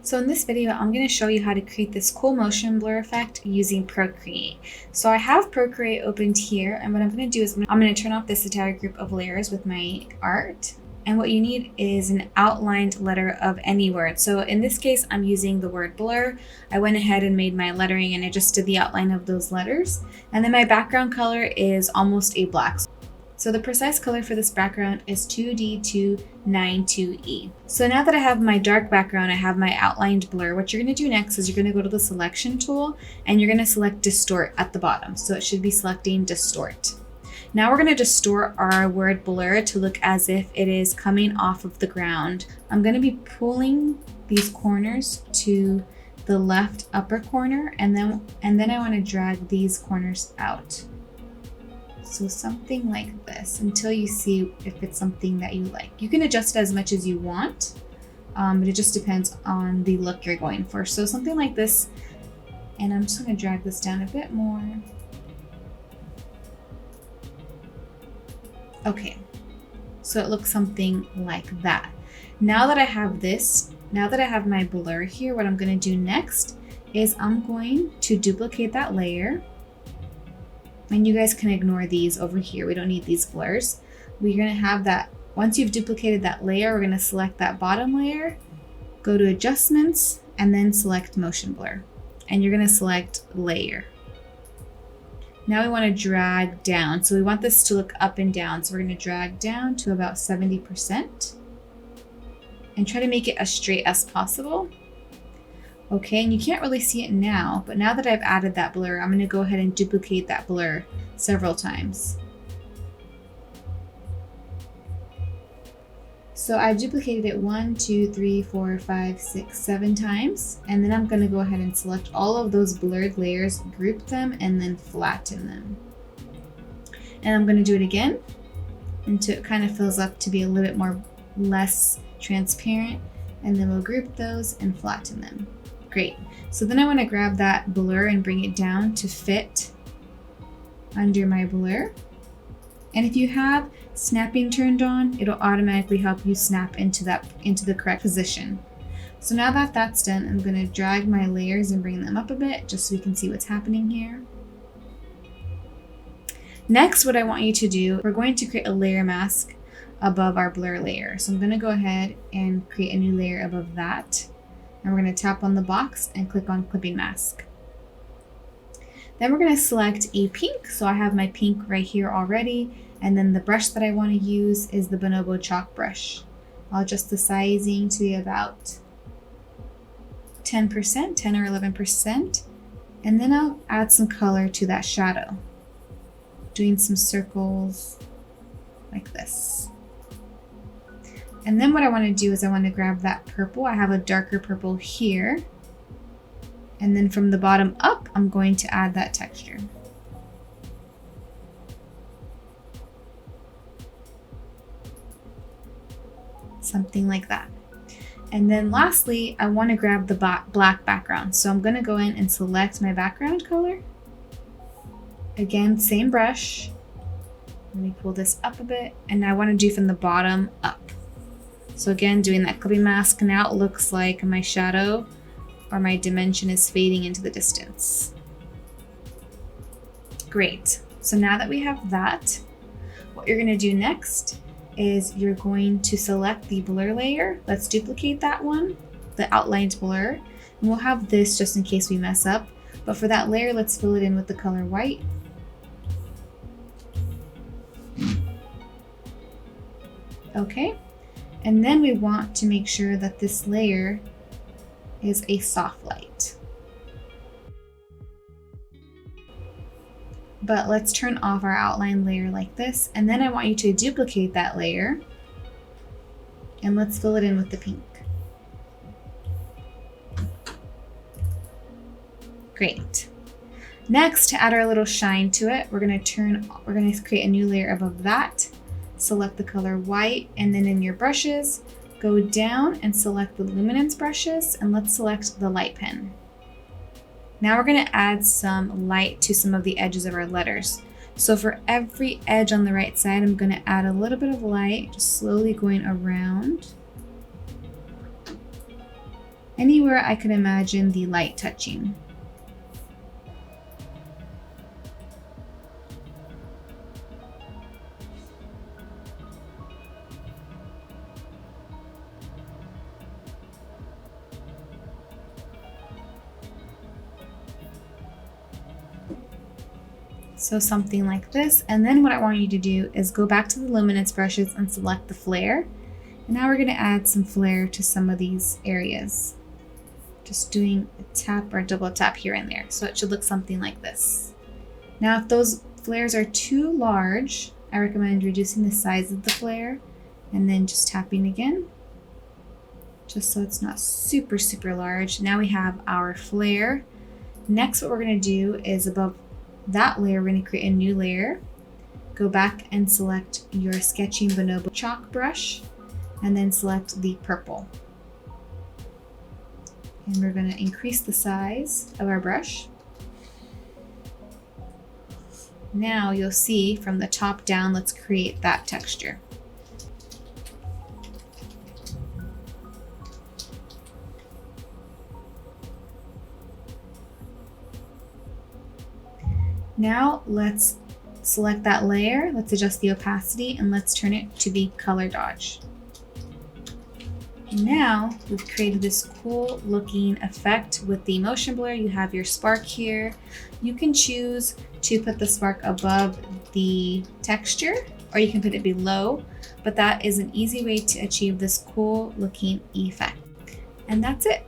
So in this video, I'm going to show you how to create this cool motion blur effect using Procreate. So I have Procreate opened here, and what I'm going to do is I'm going to turn off this entire group of layers with my art. And what you need is an outlined letter of any word. So in this case, I'm using the word blur. I went ahead and made my lettering and I just did the outline of those letters. And then my background color is almost a black. So the precise color for this background is 2D292E. So now that I have my dark background, I have my outlined blur. What you're going to do next is you're going to go to the selection tool and you're going to select distort at the bottom. So it should be selecting distort. Now we're going to distort our word blur to look as if it is coming off of the ground. I'm going to be pulling these corners to the left upper corner, and then I want to drag these corners out. So something like this until you see if it's something that you like. You can adjust it as much as you want, but it just depends on the look you're going for. So something like this, and I'm just going to drag this down a bit more. Okay, so it looks something like that. Now that I have this, now that I have my blur here, what I'm going to do next is I'm going to duplicate that layer. And you guys can ignore these over here. We don't need these blurs. We're going to have that, once you've duplicated that layer, we're going to select that bottom layer, go to adjustments, and then select motion blur. And you're going to select layer. Now we want to drag down. So we want this to look up and down. So we're going to drag down to about 70% and try to make it as straight as possible. Okay, and you can't really see it now, but now that I've added that blur, I'm going to go ahead and duplicate that blur several times. So I've duplicated it 1, 2, 3, 4, 5, 6, 7 times, and then I'm going to go ahead and select all of those blurred layers, group them, and then flatten them. And I'm going to do it again until it kind of fills up to be a little bit less transparent, and then we'll group those and flatten them. Great. So then I want to grab that blur and bring it down to fit under my blur. And if you have snapping turned on, it'll automatically help you snap into the correct position. So now that that's done, I'm going to drag my layers and bring them up a bit just so we can see what's happening here. Next, what I want you to do, we're going to create a layer mask above our blur layer. So I'm going to go ahead and create a new layer above that. And we're going to tap on the box and click on clipping mask. Then we're going to select a pink. So I have my pink right here already. And then the brush that I want to use is the Bonobo chalk brush. I'll adjust the sizing to be about 10%, 10 or 11%. And then I'll add some color to that shadow, doing some circles like this. And then what I want to do is I want to grab that purple. I have a darker purple here. And then from the bottom up, I'm going to add that texture. Something like that. And then lastly, I want to grab the black background. So I'm going to go in and select my background color. Again, same brush. Let me pull this up a bit. And I want to do from the bottom up. So again, doing that clipping mask, now it looks like my shadow or my dimension is fading into the distance. Great. So now that we have that, what you're going to do next is you're going to select the blur layer. Let's duplicate that one, the outlined blur. And we'll have this just in case we mess up. But for that layer, let's fill it in with the color white. Okay. And then we want to make sure that this layer is a soft light. But let's turn off our outline layer like this. And then I want you to duplicate that layer. And let's fill it in with the pink. Great. Next, to add our little shine to it, we're going to create a new layer above that. Select the color white, and then in your brushes, go down and select the Luminance brushes, and let's select the Lightpen. Now we're going to add some light to some of the edges of our letters. So for every edge on the right side, I'm going to add a little bit of light, just slowly going around. anywhere I could imagine the light touching. So something like this. And then what I want you to do is go back to the luminance brushes and select the flare. And now we're going to add some flare to some of these areas. Just doing a tap or a double tap here and there. So it should look something like this. Now if those flares are too large, I recommend reducing the size of the flare and then just tapping again, just so it's not super, super large. Now we have our flare. Next, what we're going to do is above that layer, we're going to create a new layer. Go back and select your sketching Bonobo chalk brush and then select the purple. And we're going to increase the size of our brush. Now you'll see from the top down, let's create that texture. Now let's select that layer, let's adjust the opacity, and let's turn it to be color dodge. Now we've created this cool looking effect with the motion blur. You have your spark here. You can choose to put the spark above the texture, or you can put it below, but that is an easy way to achieve this cool looking effect. And that's it.